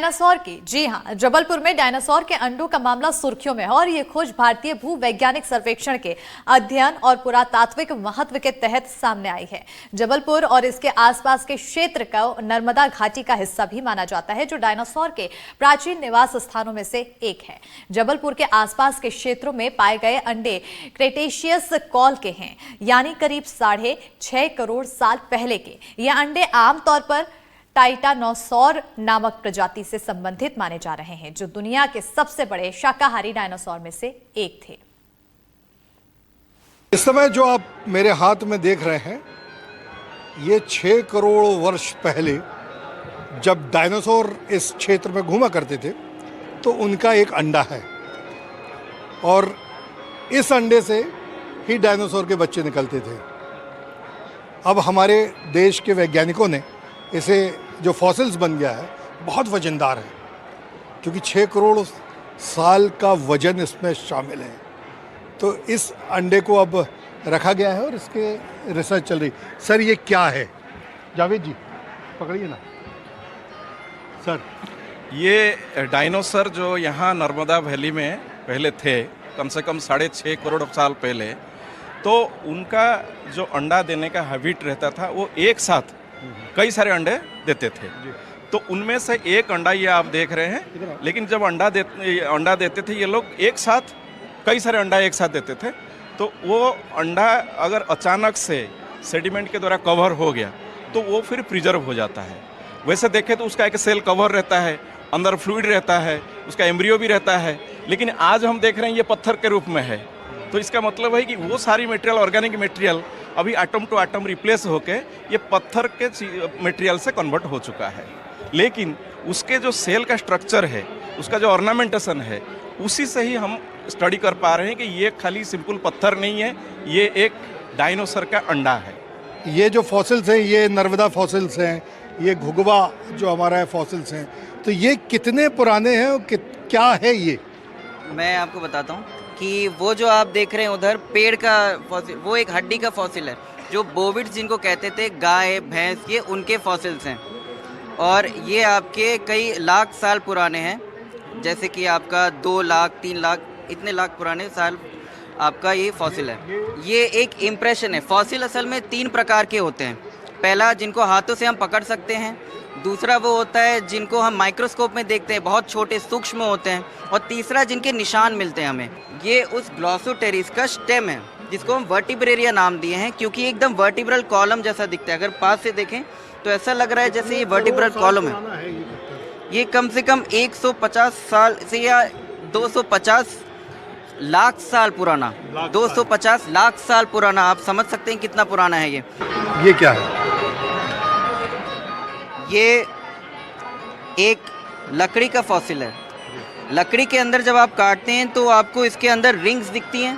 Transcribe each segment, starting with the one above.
Dinosaur की, जी हां, जबलपुर में डायनासोर के अंडों का मामला सुर्खियों में है और ये खोज भारतीय भूवैज्ञानिक सर्वेक्षण के अध्ययन और पुरातात्विक महत्व के तहत सामने आई है। जबलपुर और इसके आसपास के क्षेत्र को नर्मदा घाटी का हिस्सा भी माना जाता है, जो डायनासोर के प्राचीन निवास स्थानों में से एक है। जबलपुर के आसपास के क्षेत्रों में पाए गए अंडे क्रेटेशियस कॉल के हैं, यानी करीब 6.5 करोड़ साल पहले के। ये अंडे आमतौर पर टाइटानोसॉर नामक प्रजाति से संबंधित माने जा रहे हैं, जो दुनिया के सबसे बड़े शाकाहारी डायनासोर में से एक थे। इस समय जो आप मेरे हाथ में देख रहे हैं, ये 6 करोड़ वर्ष पहले जब डायनासोर इस क्षेत्र में घूमा करते थे तो उनका एक अंडा है, और इस अंडे से ही डायनासोर के बच्चे निकलते थे। अब हमारे देश के वैज्ञानिकों ने इसे, जो फॉसिल्स बन गया है, बहुत वजनदार है, क्योंकि 6 करोड़ साल का वजन इसमें शामिल है। तो इस अंडे को अब रखा गया है और इसके रिसर्च चल रही। सर, ये क्या है? जावेद जी पकड़िए ना सर। ये डायनासोर जो यहाँ नर्मदा वैली में पहले थे, कम से कम 6.5 करोड़ साल पहले, तो उनका जो अंडा देने का हैबिट रहता था, वो एक साथ कई सारे अंडे देते थे। तो उनमें से एक अंडा ये आप देख रहे हैं, लेकिन जब अंडा देते थे ये लोग, एक साथ कई सारे अंडा एक साथ देते थे। तो वो अंडा अगर अचानक से सेडिमेंट के द्वारा कवर हो गया तो वो फिर प्रिजर्व हो जाता है। वैसे देखें तो उसका एक सेल कवर रहता है, अंदर फ्लूइड रहता है, उसका एम्ब्रियो भी रहता है, लेकिन आज हम देख रहे हैं ये पत्थर के रूप में है। तो इसका मतलब है कि वो सारी मटेरियल, ऑर्गेनिक मटेरियल, अभी एटम टू एटम रिप्लेस होके ये पत्थर के मटेरियल से कन्वर्ट हो चुका है। लेकिन उसके जो सेल का स्ट्रक्चर है, उसका जो ऑर्नामेंटेशन है, उसी से ही हम स्टडी कर पा रहे हैं कि ये खाली सिंपल पत्थर नहीं है, ये एक डायनासोर का अंडा है। ये जो फॉसिल्स हैं, ये नर्मदा फॉसिल्स हैं, ये घुघुवा जो हमारा है फॉसिल्स हैं, तो ये कितने पुराने हैं और क्या है ये? मैं आपको बताता हूँ कि वो जो आप देख रहे हैं उधर पेड़ का फॉसिल, वो एक हड्डी का फॉसिल है। जो बोविड्स जिनको कहते थे, गाय भैंस, ये उनके फॉसिल्स हैं, और ये आपके कई लाख साल पुराने हैं। जैसे कि आपका 2 लाख 3 लाख इतने लाख पुराने साल आपका ये फॉसिल है। ये एक इम्प्रेशन है। फॉसिल असल में 3 प्रकार के होते हैं। पहला, जिनको हाथों से हम पकड़ सकते हैं। दूसरा वो होता है जिनको हम माइक्रोस्कोप में देखते हैं, बहुत छोटे सूक्ष्म होते हैं। और तीसरा, जिनके निशान मिलते हैं हमें। ये उस ग्लॉसोटेरिस का स्टेम है, जिसको हम वर्टिब्रेरिया नाम दिए हैं, क्योंकि एकदम वर्टिब्रल कॉलम जैसा दिखता है। अगर पास से देखें तो ऐसा लग रहा है जैसे ये वर्टिब्रल कॉलम है। ये कम से कम 150 साल से या 250 लाख साल पुराना, 250 लाख साल पुराना, आप समझ सकते हैं कितना पुराना है ये। ये क्या है? ये एक लकड़ी का फॉसिल है। लकड़ी के अंदर जब आप काटते हैं तो आपको इसके अंदर रिंग्स दिखती हैं,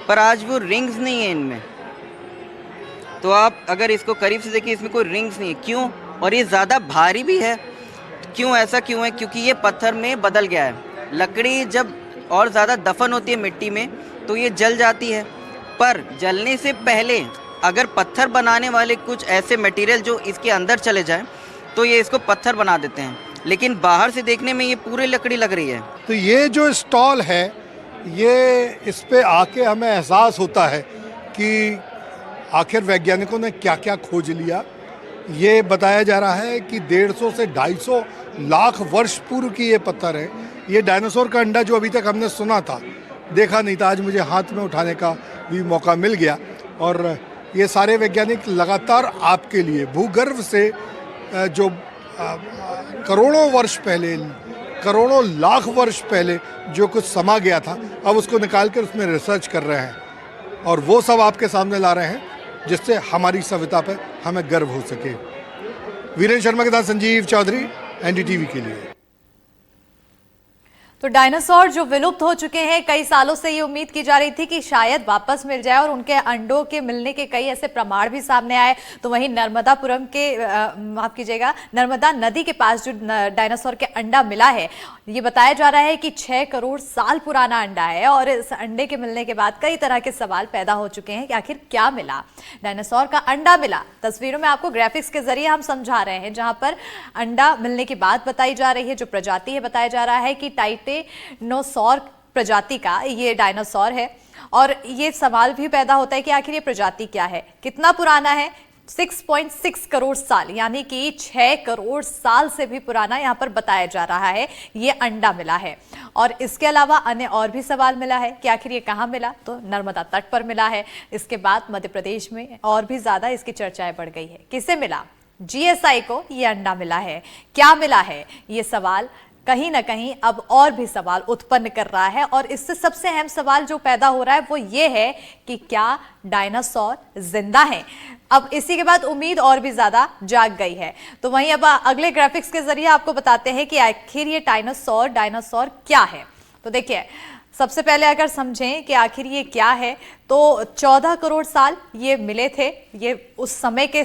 पर आज वो रिंग्स नहीं है इनमें। तो आप अगर इसको करीब से देखिए, इसमें कोई रिंग्स नहीं है। क्यों? और ये ज़्यादा भारी भी है। क्यों? ऐसा क्यों है? क्योंकि ये पत्थर में बदल गया है। लकड़ी जब और ज़्यादा दफन होती है मिट्टी में तो ये जल जाती है, पर जलने से पहले अगर पत्थर बनाने वाले कुछ ऐसे मटेरियल जो इसके अंदर चले जाएं तो ये इसको पत्थर बना देते हैं। लेकिन बाहर से देखने में ये पूरी लकड़ी लग रही है। तो ये जो स्टॉल है, ये इस पे आके हमें एहसास होता है कि आखिर वैज्ञानिकों ने क्या क्या खोज लिया। ये बताया जा रहा है कि 150 से 250 लाख वर्ष पूर्व की ये पत्थर है। ये डायनासोर का अंडा जो अभी तक हमने सुना था, देखा नहीं था, आज मुझे हाथ में उठाने का भी मौका मिल गया। और ये सारे वैज्ञानिक लगातार आपके लिए भूगर्भ से जो करोड़ों वर्ष पहले, करोड़ों लाख वर्ष पहले जो कुछ समा गया था, अब उसको निकाल कर उसमें रिसर्च कर रहे हैं, और वो सब आपके सामने ला रहे हैं, जिससे हमारी सभ्यता पर हमें गर्व हो सके। वीरेंद्र शर्मा के साथ संजीव चौधरी, एनडीटीवी के लिए। तो डायनासोर जो विलुप्त हो चुके हैं, कई सालों से ये उम्मीद की जा रही थी कि शायद वापस मिल जाए और उनके अंडों के मिलने के कई ऐसे प्रमाण भी सामने आए। तो वहीं नर्मदापुरम के माफ कीजिएगा, नर्मदा नदी के पास जो डायनासोर के अंडा मिला है, ये बताया जा रहा है कि 6 करोड़ साल पुराना अंडा है। और इस अंडे के मिलने के बाद कई तरह के सवाल पैदा हो चुके हैं कि आखिर क्या मिला। डायनासोर का अंडा मिला, तस्वीरों में आपको ग्राफिक्स के जरिए हम समझा रहे हैं, जहां पर अंडा मिलने की बात बताई जा रही है। जो प्रजाति है, बताया जा रहा है कि टाइटेनोसॉर प्रजाति का ये डायनासोर है। और ये सवाल भी पैदा होता है कि आखिर ये प्रजाति क्या है, कितना पुराना है। 6.6 करोड़ साल, यानी कि 6 करोड़ साल से भी पुराना यहां पर बताया जा रहा है ये अंडा मिला है। और इसके अलावा अन्य और भी सवाल मिला है कि आखिर ये कहां मिला, तो नर्मदा तट पर मिला है। इसके बाद मध्य प्रदेश में और भी ज्यादा इसकी चर्चाएं बढ़ गई है। किसे मिला? जीएसआई को ये अंडा मिला है। क्या मिला है, ये सवाल कहीं ना कहीं अब और भी सवाल उत्पन्न कर रहा है। और इससे सबसे अहम सवाल जो पैदा हो रहा है वो ये है कि क्या डायनासोर जिंदा हैं। अब इसी के बाद उम्मीद और भी ज्यादा जाग गई है। तो वहीं अब अगले ग्राफिक्स के जरिए आपको बताते हैं कि आखिर ये डायनासोर क्या है। तो देखिए, सबसे पहले अगर समझें कि आखिर ये क्या है, तो 14 करोड़ साल ये मिले थे, ये उस समय के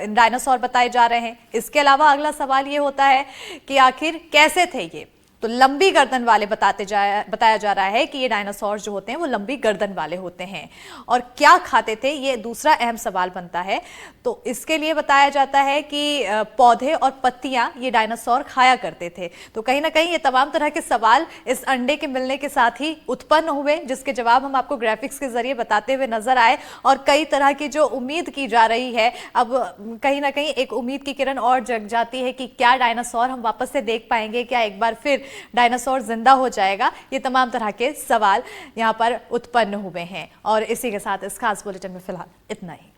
डायनासोर बताए जा रहे हैं। इसके अलावा अगला सवाल ये होता है कि आखिर कैसे थे ये, तो लंबी गर्दन वाले बताया जा रहा है कि ये डायनासोर जो होते हैं वो लंबी गर्दन वाले होते हैं। और क्या खाते थे, ये दूसरा अहम सवाल बनता है। तो इसके लिए बताया जाता है कि पौधे और पत्तियां ये डायनासोर खाया करते थे। तो कहीं ना कहीं ये तमाम तरह के सवाल इस अंडे के मिलने के साथ ही उत्पन्न हुए, जिसके जवाब हम आपको ग्राफिक्स के जरिए बताते हुए नजर आए। और कई तरह की जो उम्मीद की जा रही है, अब कहीं ना कहीं एक उम्मीद की किरण और जग जाती है कि क्या डायनासोर हम वापस से देख पाएंगे, क्या एक बार फिर डायनासोर जिंदा हो जाएगा। ये तमाम तरह के सवाल यहां पर उत्पन्न हुए हैं। और इसी के साथ इस खास बुलेटिन में फिलहाल इतना ही।